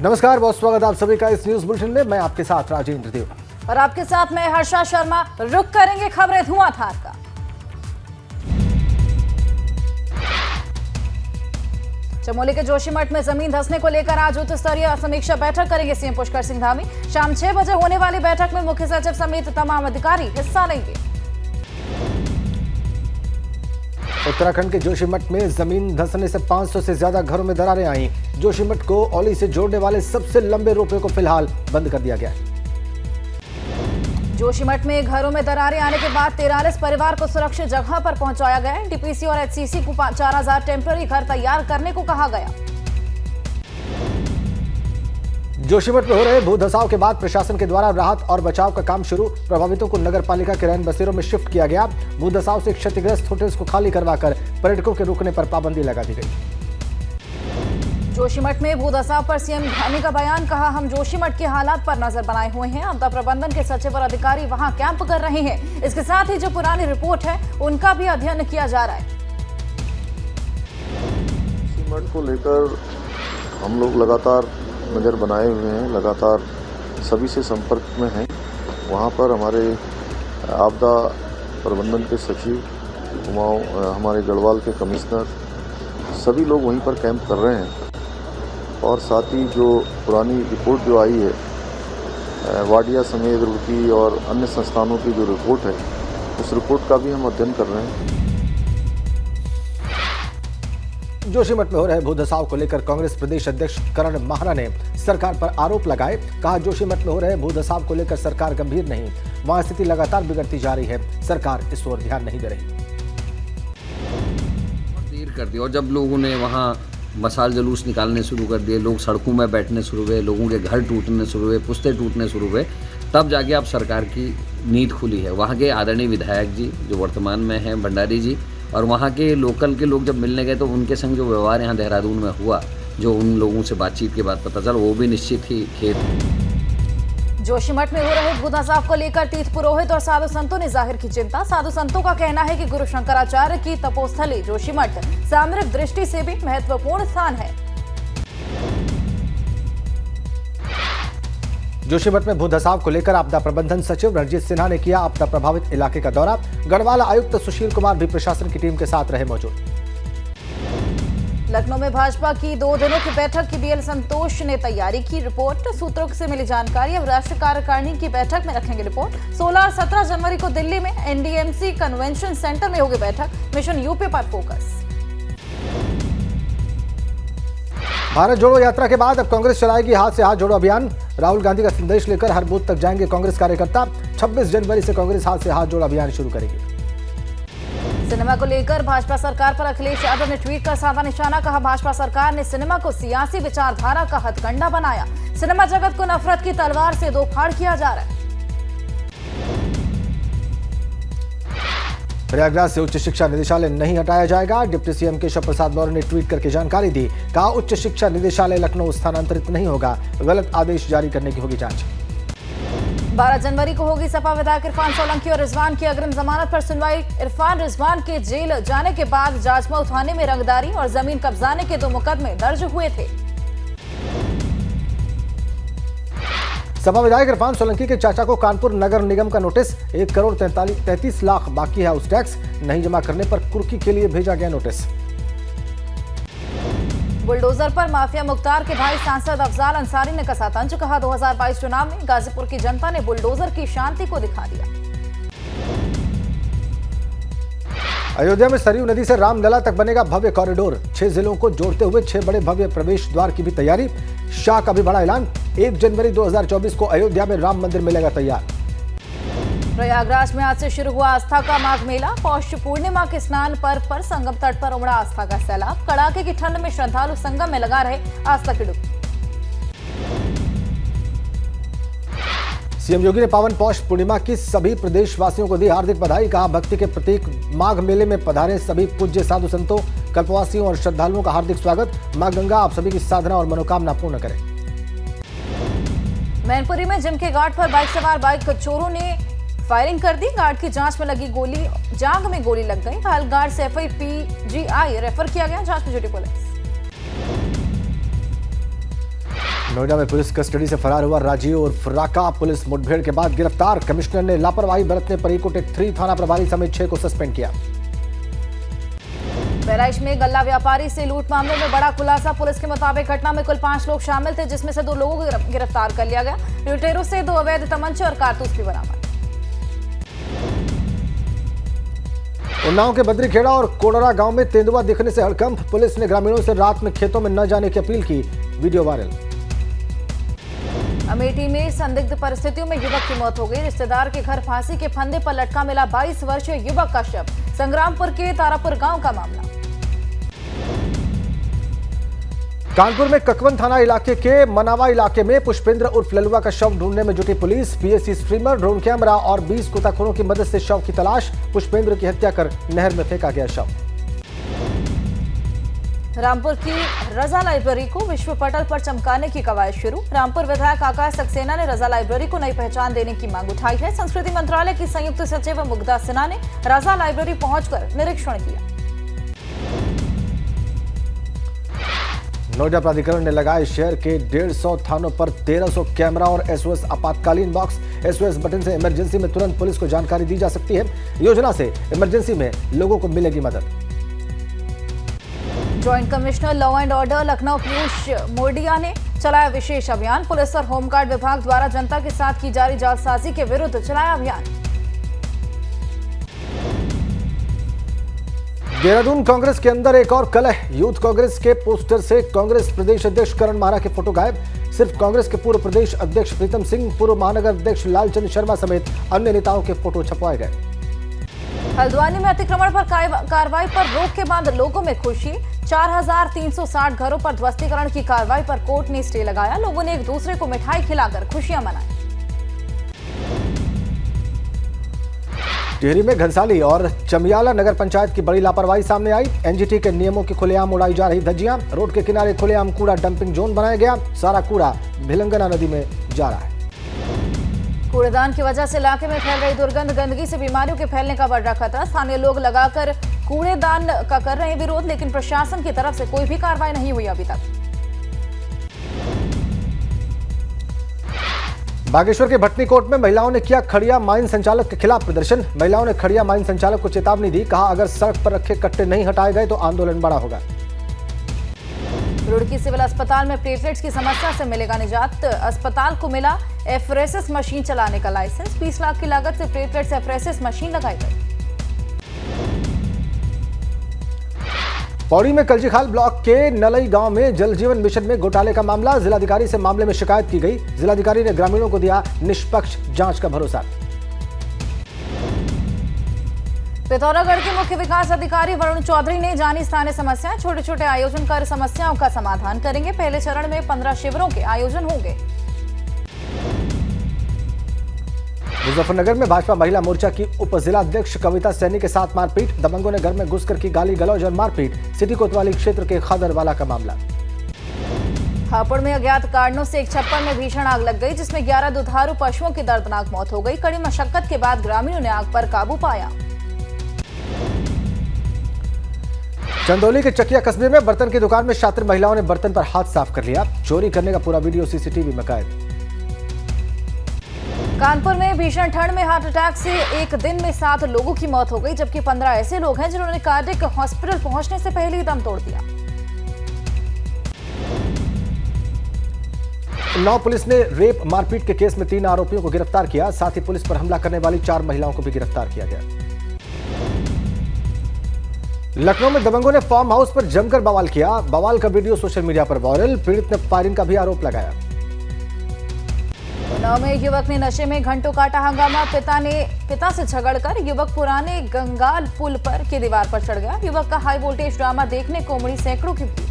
नमस्कार, बहुत स्वागत आप सभी का इस न्यूज बुलेटिन में। मैं आपके साथ राजेंद्र देव और आपके साथ मैं हर्षा शर्मा। रुक करेंगे खबरें धुआंधार का। चमोली के जोशीमठ में जमीन धंसने को लेकर आज उच्च स्तरीय समीक्षा बैठक करेंगे सीएम पुष्कर सिंह धामी। शाम 6 बजे होने वाली बैठक में मुख्य सचिव समेत तमाम अधिकारी हिस्सा लेंगे। उत्तराखंड के जोशीमठ में जमीन धंसने से 500 से ज्यादा घरों में दरारें आई। जोशीमठ को औली से जोड़ने वाले सबसे लंबे रोपवे को फिलहाल बंद कर दिया गया है। जोशीमठ में घरों में दरारें आने के बाद 43 परिवार को सुरक्षित जगह पर पहुंचाया गया। डीपीसी और एचसीसी को 4000 टेम्पररी घर तैयार करने को कहा गया। जोशीमठ में हो रहे भूधसाव के बाद प्रशासन के द्वारा राहत और बचाव का काम शुरू। प्रभावितों को नगर पालिका के रैन बसेरों में शिफ्ट किया गया। भूधसाव से क्षतिग्रस्त होटल्स को खाली करवाकर पर्यटकों के रुकने पर पाबंदी लगा दी गई। जोशीमठ में भूधसाव पर सीएम धामी का बयान। कहा, हम जोशीमठ के हालात पर नजर बनाए हुए हैं। आपदा प्रबंधन के सचिव और अधिकारी वहां कैंप कर रहे हैं। इसके साथ ही जो पुरानी रिपोर्ट है उनका भी अध्ययन किया जा रहा है। जोशीमठ को लेकर हम लोग लगातार नज़र बनाए हुए हैं, लगातार सभी से संपर्क में हैं। वहाँ पर हमारे आपदा प्रबंधन के सचिव कुमाऊं, हमारे गढ़वाल के कमिश्नर, सभी लोग वहीं पर कैंप कर रहे हैं। और साथ ही जो पुरानी रिपोर्ट जो आई है वाडिया समेत रुड़की और अन्य संस्थानों की जो रिपोर्ट है, उस रिपोर्ट का भी हम अध्ययन कर रहे हैं। जोशीमठ में हो रहे भूधसाव को लेकर कांग्रेस प्रदेश अध्यक्ष करण माहरा ने सरकार पर आरोप लगाए। कहा, जोशीमठ में हो रहे भूधसाव को लेकर सरकार गंभीर नहीं, वहां स्थिति लगातार बिगड़ती जा रही है, सरकार इस ओर ध्यान नहीं दे रही। देर कर दी और जब लोगों ने वहां मशाल जुलूस निकालने शुरू कर दिए, लोग सड़कों में बैठने शुरू हुए, लोगों के घर टूटने शुरू हुए, पुश्ते टूटने शुरू हुए, तब जाके अब सरकार की नींद खुली है। वहाँ के आदरणीय विधायक जी जो वर्तमान में हैं, भंडारी जी, और वहाँ के लोकल के लोग जब मिलने गए तो उनके संग जो व्यवहार यहाँ देहरादून में हुआ, जो उन लोगों से बातचीत के बाद पता चला, वो भी निश्चित ही खेद। जोशीमठ में हो रहे भूधसाव को लेकर तीर्थ पुरोहित और साधु संतों ने जाहिर की चिंता। साधु संतों का कहना है कि गुरु शंकराचार्य की तपोस्थली जोशीमठ सामरिक दृष्टि से भी महत्वपूर्ण स्थान है। जोशीमठ में भूधसाव को लेकर आपदा प्रबंधन सचिव रणजीत सिन्हा ने किया आपदा प्रभावित इलाके का दौरा। गढ़वाल आयुक्त सुशील कुमार भी प्रशासन की टीम के साथ रहे मौजूद। लखनऊ में भाजपा की 2 दिनों की बैठक की बीएल संतोष ने तैयारी की। रिपोर्ट सूत्रों से मिली जानकारी। अब राष्ट्रीय कार्यकारिणी की बैठक में रखेंगे रिपोर्ट। 16 और 17 जनवरी को दिल्ली में एनडीएमसी कन्वेंशन सेंटर में होगी बैठक। मिशन यूपी पर फोकस। भारत जोड़ो यात्रा के बाद अब कांग्रेस चलाएगी हाथ से हाथ जोड़ो अभियान। राहुल गांधी का संदेश लेकर हर बूथ तक जाएंगे कांग्रेस कार्यकर्ता। 26 जनवरी से कांग्रेस हाथ से हाथ जोड़ो अभियान शुरू करेगी। सिनेमा को लेकर भाजपा सरकार पर अखिलेश यादव ने ट्वीट कर साधा निशाना। कहा, भाजपा सरकार ने सिनेमा को सियासी विचारधारा का हथकंडा बनाया। सिनेमा जगत को नफरत की तलवार से दो फाड़ किया जा रहा है। प्रयागराज से उच्च शिक्षा निदेशालय नहीं हटाया जाएगा। डिप्टी सीएम केशव प्रसाद मौर्य ने ट्वीट करके जानकारी दी। कहा, उच्च शिक्षा निदेशालय लखनऊ स्थानांतरित नहीं होगा, गलत आदेश जारी करने की होगी जांच। 12 जनवरी को होगी सपा विधायक इरफान सोलंकी और रिजवान की अग्रिम जमानत पर सुनवाई। इरफान रिजवान के जेल जाने के बाद जाजमऊ थाने में रंगदारी और जमीन कब्जाने के 2 मुकदमे दर्ज हुए थे। सपा विधायक इरफान सोलंकी के चाचा को कानपुर नगर निगम का नोटिस। 1 करोड़ 33 लाख बाकी है हाउस टैक्स, नहीं जमा करने पर कुर्की के लिए भेजा गया नोटिस। बुलडोजर पर माफिया मुख्तार के भाई सांसद अफजाल अंसारी ने कसा तंज। कहा, 2022 चुनाव में गाजीपुर की जनता ने बुलडोजर की शांति को दिखा दिया। अयोध्या में सरयू नदी से रामलला तक बनेगा भव्य कॉरिडोर। 6 जिलों को जोड़ते हुए 6 बड़े भव्य प्रवेश द्वार की भी तैयारी। शाह का भी बड़ा ऐलान। 1 जनवरी 2024 को अयोध्या में राम मंदिर मिलेगा तैयार। प्रयागराज में आज से शुरू हुआ आस्था का माघ मेला। पौष पूर्णिमा के स्नान पर्व पर संगम तट पर उमड़ा आस्था का सैलाब। कड़ाके की ठंड में श्रद्धालु संगम में लगा रहे आस्था की डुबकी। सीएम योगी ने पावन पौष पूर्णिमा की सभी प्रदेशवासियों को दी हार्दिक बधाई। कहा, भक्ति के प्रतीक माघ मेले में पधारे सभी पूज्य साधु संतों, कल्पवासियों और श्रद्धालुओं का हार्दिक स्वागत। मां गंगा आप सभी की साधना और मनोकामना पूर्ण करें। मैनपुरी में जिम के घाट पर बाइक सवार बाइक चोरों ने फायरिंग कर दी। गार्ड की जांच में लगी गोली, जांग में गोली लग गई। घायल गार्ड से एफआईपीजीआई रेफर किया गया। जांच में जुटी पुलिस। नोएडा में पुलिस कस्टडी से फरार हुआ राजीव और फराका पुलिस मुठभेड़ के बाद गिरफ्तार। कमिश्नर ने लापरवाही बरतने पर इको टेक 3 थाना प्रभारी समेत 6 को सस्पेंड किया। बहराइच में गल्ला व्यापारी से लूट मामले में बड़ा खुलासा। पुलिस के मुताबिक घटना में कुल 5 लोग शामिल थे, जिसमें से 2 लोगों को गिरफ्तार कर लिया गया। लुटेरों से 2 अवैध तमंचे और कारतूस भी बरामद। उन्नाव के बद्रीखेड़ा और कोडरा गांव में तेंदुआ दिखने से हड़कंप। पुलिस ने ग्रामीणों से रात में खेतों में न जाने की अपील की। Video viral. अमेठी में संदिग्ध परिस्थितियों में युवक की मौत हो गई। रिश्तेदार के घर फांसी के फंदे पर लटका मिला 22 वर्षीय युवक का शव। संग्रामपुर के तारापुर गांव का मामला। कानपुर में ककवन थाना इलाके के मनावा इलाके में पुष्पेंद्र उर्फ ललुआ का शव ढूंढने में जुटी police. PAC streamer, drone camera और 20 गोताखोरों की मदद से शव की तलाश। पुष्पेंद्र की हत्या कर नहर में फेंका गया शव। रामपुर की रजा लाइब्रेरी को विश्व पटल पर चमकाने की कवायद शुरू। रामपुर विधायक आकाश सक्सेना ने रजा लाइब्रेरी को नई पहचान देने की मांग उठाई है। संस्कृति मंत्रालय की संयुक्त सचिव मुग्धा सिन्हा ने रजा लाइब्रेरी पहुंचकर निरीक्षण किया। नोएडा प्राधिकरण ने लगाए शहर के 150 थानों पर 1300 कैमरा और एसओएस आपातकालीन बॉक्स। एसओएस बटन से इमरजेंसी में तुरंत पुलिस को जानकारी दी जा सकती है। योजना से इमरजेंसी में लोगों को मिलेगी मदद। Joint commissioner law and order Lucknow Piyush Modia ने चलाया विशेष अभियान। पुलिस और होमगार्ड विभाग द्वारा जनता के साथ की जा रही जालसाजी के विरुद्ध चलाया अभियान। देहरादून कांग्रेस के अंदर एक और कलह। यूथ कांग्रेस के पोस्टर से कांग्रेस प्रदेश अध्यक्ष करण मारा के फोटो गायब। सिर्फ कांग्रेस के पूर्व प्रदेश अध्यक्ष प्रीतम सिंह, पूर्व महानगर अध्यक्ष लालचंद शर्मा समेत अन्य नेताओं के फोटो छपवाए गए। हल्द्वानी में अतिक्रमण पर कार्रवाई पर रोक के बाद लोगों में खुशी। 4360 घरों पर ध्वस्तीकरण की कार्रवाई पर कोर्ट ने स्टे लगाया। लोगों ने एक दूसरे को मिठाई खिलाकर खुशियां मनाई। टिहरी में घनसाली और चमियाला नगर पंचायत की बड़ी लापरवाही सामने आई। एनजीटी के नियमों की खुलेआम उड़ाई जा रही धज्जियां। रोड के किनारे खुलेआम कूड़ा डंपिंग जोन बनाया गया। सारा कूड़ा भिलंगना नदी में जा रहा है। कूड़ेदान की वजह से इलाके में फैल रही दुर्गंध, गंदगी से बीमारियों के फैलने का बढ़ रहा खतरा। स्थानीय लोग लगाकर कूड़ेदान का कर रहे हैं विरोध, लेकिन प्रशासन की तरफ से कोई भी कार्रवाई नहीं हुई अभी तक। बागेश्वर के भटनीकोट में महिलाओं ने किया खड़िया माइन संचालक के खिलाफ प्रदर्शन। महिलाओं ने खड़िया माइन संचालक को चेतावनी दी। कहा, अगर सड़क पर रखे कट्टे नहीं हटाए गए तो आंदोलन बड़ा होगा। रुड़की सिविल अस्पताल में प्लेटलेट्स की समस्या से मिलेगा निजात। अस्पताल को मिला एफरेसिस मशीन चलाने का लाइसेंस। 20 लाख की लागत से प्लेटलेट्स एफरेसिस मशीन लगाई गई। पौड़ी में कलजीखाल ब्लॉक के नलई गांव में जल जीवन मिशन में घोटाले का मामला। जिलाधिकारी से मामले में शिकायत की गई। जिलाधिकारी ने ग्रामीणों को दिया निष्पक्ष जांच का भरोसा। पिथौरागढ़ के मुख्य विकास अधिकारी वरुण चौधरी ने जानी स्थानीय समस्याएं। छोटे छोटे आयोजन कर समस्याओं का समाधान करेंगे। पहले चरण में 15 शिविरों के आयोजन होंगे। मुजफ्फरनगर में भाजपा महिला मोर्चा की उप जिलाध्यक्ष कविता सैनी के साथ मारपीट। दबंगों ने घर में घुसकर की गाली गलौज और मारपीट। सिटी कोतवाली क्षेत्र के खदरवाला का मामला। हापुड़ में अज्ञात कारणों से एक छप्पर में भीषण आग लग गई, जिसमें 11 दुधारू पशुओं की दर्दनाक मौत हो गई। कड़ी मशक्कत के बाद ग्रामीणों ने आग पर काबू पाया। चंदौली के चकिया कस्बे में बर्तन की दुकान में शातिर महिलाओं ने बर्तन पर हाथ साफ कर लिया। चोरी करने का पूरा वीडियो सीसीटीवी में कैद। कानपुर में भीषण ठंड में हार्ट अटैक से एक दिन में 7 लोगों की मौत हो गई, जबकि 15 ऐसे लोग हैं जिन्होंने कार्डियक हॉस्पिटल पहुंचने से पहले ही दम तोड़ दिया। उन्नाव पुलिस ने रेप मारपीट के केस में 3 आरोपियों को गिरफ्तार किया। साथ ही पुलिस पर हमला करने वाली 4 महिलाओं को भी गिरफ्तार किया गया। लखनऊ में दबंगों ने फार्म हाउस पर जमकर बवाल किया। बवाल का वीडियो सोशल मीडिया पर वायरल। पीड़ित ने फायरिंग का भी आरोप लगाया। उन्नाव में युवक ने नशे में घंटों काटा हंगामा। पिता से झगड़कर युवक पुराने गंगाल पुल पर की दीवार पर चढ़ गया। युवक का हाई वोल्टेज ड्रामा देखने को उमड़ी सैकड़ों की भीड़।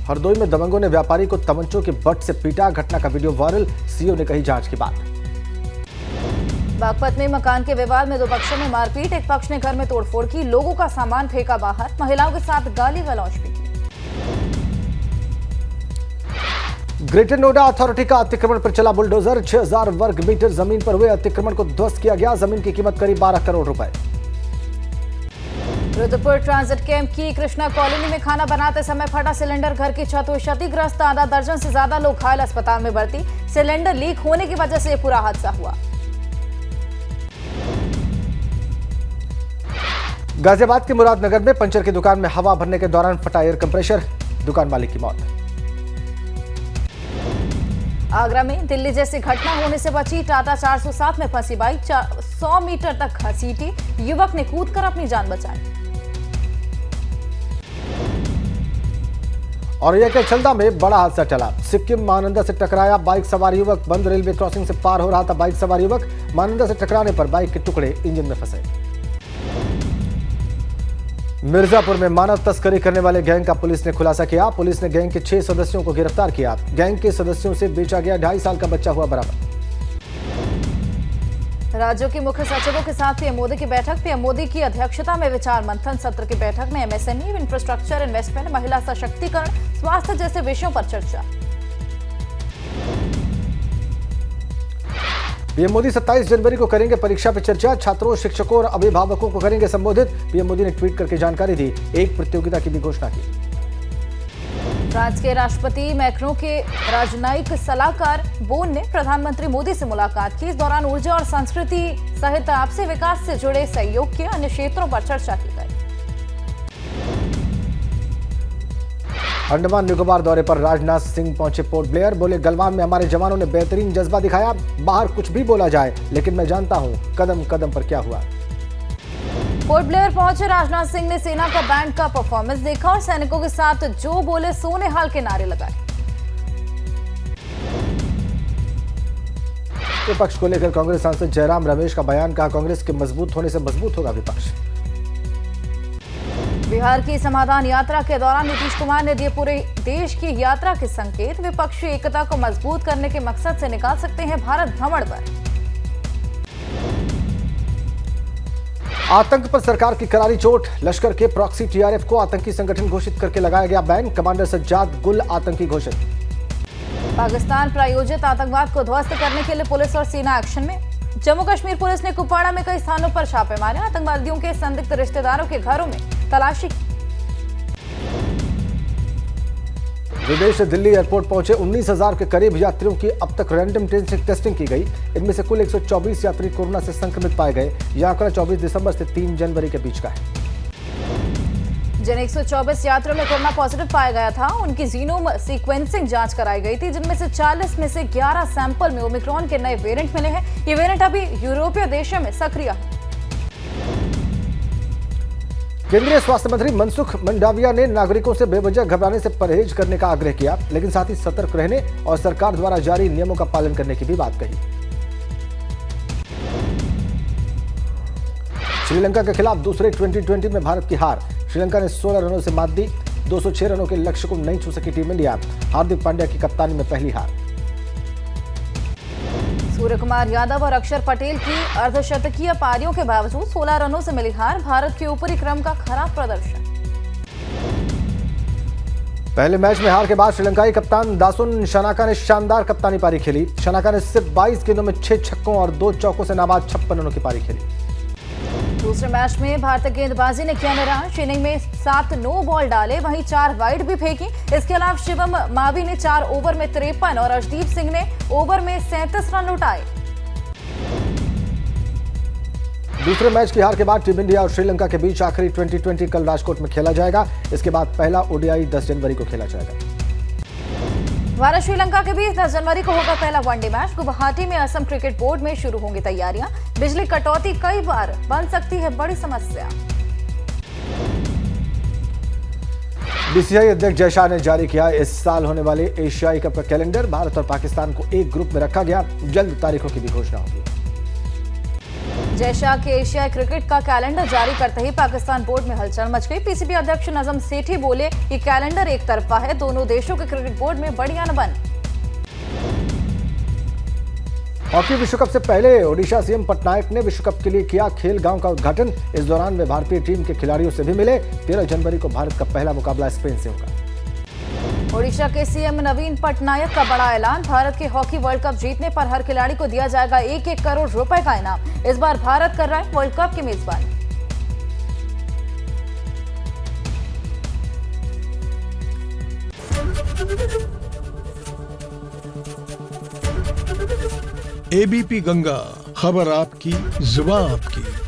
हरदोई में दबंगों ने व्यापारी को तमंचों के बट से पीटा। घटना का वीडियो वायरल। सीओ ने कही जांच की बात। बागपत में मकान के विवाद में 2 पक्षों में मारपीट। एक पक्ष ने घर में तोड़फोड़ की, लोगों का सामान फेंका बाहर। महिलाओं के साथ गाली गलौज भी की। ग्रेटर नोएडा अथॉरिटी का अतिक्रमण पर चला बुलडोजर। 6000 वर्ग मीटर जमीन पर हुए अतिक्रमण को ध्वस्त किया गया। जमीन की कीमत करीब 12 करोड़ रुपए। रुद्रपुर ट्रांजिट कैंप की कृष्णा कॉलोनी में खाना बनाते समय फटा सिलेंडर, घर की छत हुई क्षतिग्रस्त, आधा दर्जन से ज्यादा लोग घायल, अस्पताल में भर्ती। सिलेंडर लीक होने की वजह से पूरा हादसा हुआ। गाजियाबाद के मुरादनगर में पंचर की दुकान में हवा भरने के दौरान फटा एयर कंप्रेसर, दुकान मालिक की मौत। आगरा में दिल्ली जैसी घटना होने से बची टाटा 407 में फंसी बाइक, 100 मीटर तक घसीटी, युवक ने कूदकर अपनी जान बचाई। और यह के छलदा में बड़ा हादसा टला, सिक्किम महानंदा से टकराया बाइक सवार युवक, बंद रेलवे क्रॉसिंग से पार हो रहा था बाइक सवार युवक, महानंदा से टकराने पर बाइक के टुकड़े इंजन में फंसे। मिर्जापुर में मानव तस्करी करने वाले गैंग का पुलिस ने खुलासा किया, पुलिस ने गैंग के 6 सदस्यों को गिरफ्तार किया। गैंग के सदस्यों से बेचा गया 2.5 साल का बच्चा हुआ बरामद। राज्यों के मुख्य सचिवों के साथ पीएम मोदी की बैठक, पीएम मोदी की अध्यक्षता में विचार मंथन सत्र की बैठक में एमएसएमई, इंफ्रास्ट्रक्चर इन्वेस्टमेंट, महिला सशक्तिकरण, स्वास्थ्य जैसे विषयों पर चर्चा। पीएम मोदी 27 जनवरी को करेंगे परीक्षा पे चर्चा, छात्रों, शिक्षकों और अभिभावकों को करेंगे संबोधित। पीएम मोदी ने ट्वीट करके जानकारी दी, एक प्रतियोगिता की भी घोषणा की। फ्रांस के राष्ट्रपति मैक्रों के राजनयिक सलाहकार बोन ने प्रधानमंत्री मोदी से मुलाकात की। इस दौरान ऊर्जा और संस्कृति सहित आपसी विकास से जुड़े सहयोग के अन्य क्षेत्रों पर चर्चा की गई। अंडमान निकोबार दौरे पर राजनाथ सिंह पहुंचे पोर्ट ब्लेयर, बोले गलवान में हमारे जवानों ने बेहतरीन जज्बा दिखाया, बाहर कुछ भी बोला जाए लेकिन मैं जानता हूं कदम कदम पर क्या हुआ। पोर्ट ब्लेयर पहुंचे राजनाथ सिंह ने सेना का बैंड का परफॉर्मेंस देखा और सैनिकों के साथ जो बोले सोने हाल के नारे लगाए। विपक्ष को लेकर कांग्रेस सांसद जयराम रमेश का बयान, कहा कांग्रेस के मजबूत होने से मजबूत होगा विपक्ष। बिहार की समाधान यात्रा के दौरान नीतीश कुमार ने दिए पूरे देश की यात्रा के संकेत, विपक्षी एकता को मजबूत करने के मकसद से निकाल सकते हैं भारत भ्रमण पर। आतंक पर सरकार की करारी चोट, लश्कर के प्रॉक्सी टीआरएफ को आतंकी संगठन घोषित करके लगाया गया बैन, कमांडर सज्जाद गुल आतंकी घोषित। पाकिस्तान प्रायोजित आतंकवाद को ध्वस्त करने के लिए पुलिस और सेना एक्शन में, जम्मू कश्मीर पुलिस ने कुपवाड़ा में कई स्थानों पर छापे मारे, आतंकवादियों के संदिग्ध रिश्तेदारों के घरों में तलाशी। विदेश से दिल्ली एयरपोर्ट पहुंचे 19,000 के करीब यात्रियों की अब तक रैंडम टेस्टिंग की गई, इनमें से कुल 124 यात्री कोरोना से संक्रमित पाए गए। यह आंकड़ा 24 दिसंबर से 3 जनवरी के बीच का है। जिन 124 यात्रियों में कोरोना पॉजिटिव पाया गया था, उनकी जीनोम सीक्वेंसिंग जांच कराई गई थी, जिनमें से 40 में से 11 सैंपल में ओमिक्रॉन के नए वेरिएंट मिले हैं। ये वेरिएंट अभी यूरोपीय देशों में सक्रिय है। केंद्रीय स्वास्थ्य मंत्री मनसुख मंडाविया ने नागरिकों से बेवजह घबराने से परहेज करने का आग्रह किया, लेकिन साथ ही सतर्क रहने और सरकार द्वारा जारी नियमों का पालन करने की भी बात कही। श्रीलंका के खिलाफ दूसरे T20 में भारत की हार, श्रीलंका ने 16 रनों से मात दी, 206 रनों के लक्ष्य को नहीं छू सकी टीम इंडिया, हार्दिक पांड्या की कप्तानी में पहली हार। सूर्य कुमार यादव और अक्षर पटेल की अर्धशतकीय पारियों के बावजूद 16 रनों से मिली हार, भारत के ऊपरी क्रम का खराब प्रदर्शन। पहले मैच में हार के बाद श्रीलंकाई कप्तान दासुन शनाका ने शानदार कप्तानी पारी खेली। शनाका ने सिर्फ 22 गेंदों में 6 छक्कों और 2 चौकों से नाबाद 56 रनों की पारी खेली। दूसरे मैच में भारतीय गेंदबाजी ने किया निराश, इनिंग में 7 नो बॉल डाले, वहीं 4 वाइड भी फेंकी। इसके अलावा शिवम मावी ने 4 ओवर में 53 और अर्शदीप सिंह ने ओवर में 37 रन लुटाए। दूसरे मैच की हार के बाद टीम इंडिया और श्रीलंका के बीच आखिरी T20 कल राजकोट में खेला जाएगा। इसके बाद पहला ओडीआई 10 जनवरी को खेला जाएगा। भारत श्रीलंका के बीच 10 जनवरी को होगा पहला वनडे मैच। गुवाहाटी में असम क्रिकेट बोर्ड में शुरू होंगी तैयारियां। बिजली कटौती कई बार बन सकती है बड़ी समस्या। बीसीसीआई अध्यक्ष जय शाह ने जारी किया इस साल होने वाले एशियाई कप का कैलेंडर। भारत और पाकिस्तान को एक ग्रुप में रखा गया, जल्द तारीखों की भी घोषणा होगी। जय शाह के एशियाई क्रिकेट का कैलेंडर जारी करते ही पाकिस्तान बोर्ड में हलचल मच गई। पीसीबी अध्यक्ष नजम सेठी बोले, ये कैलेंडर एक तरफा है, दोनों देशों के क्रिकेट बोर्ड में बड़ी अनबन। हॉकी विश्व कप से पहले ओडिशा सीएम पटनायक ने विश्व कप के लिए किया खेल गांव का उद्घाटन। इस दौरान वे भारतीय टीम के खिलाड़ियों से भी मिले। 13 जनवरी को भारत का पहला मुकाबला स्पेन से होगा। ओडिशा के सीएम नवीन पटनायक का बड़ा ऐलान, भारत के हॉकी वर्ल्ड कप जीतने पर हर खिलाड़ी को दिया जाएगा 1-1 करोड़ रुपए का इनाम। इस बार भारत कर रहा है वर्ल्ड कप की मेजबानी। एबीपी गंगा, खबर आपकी, जुबान आपकी।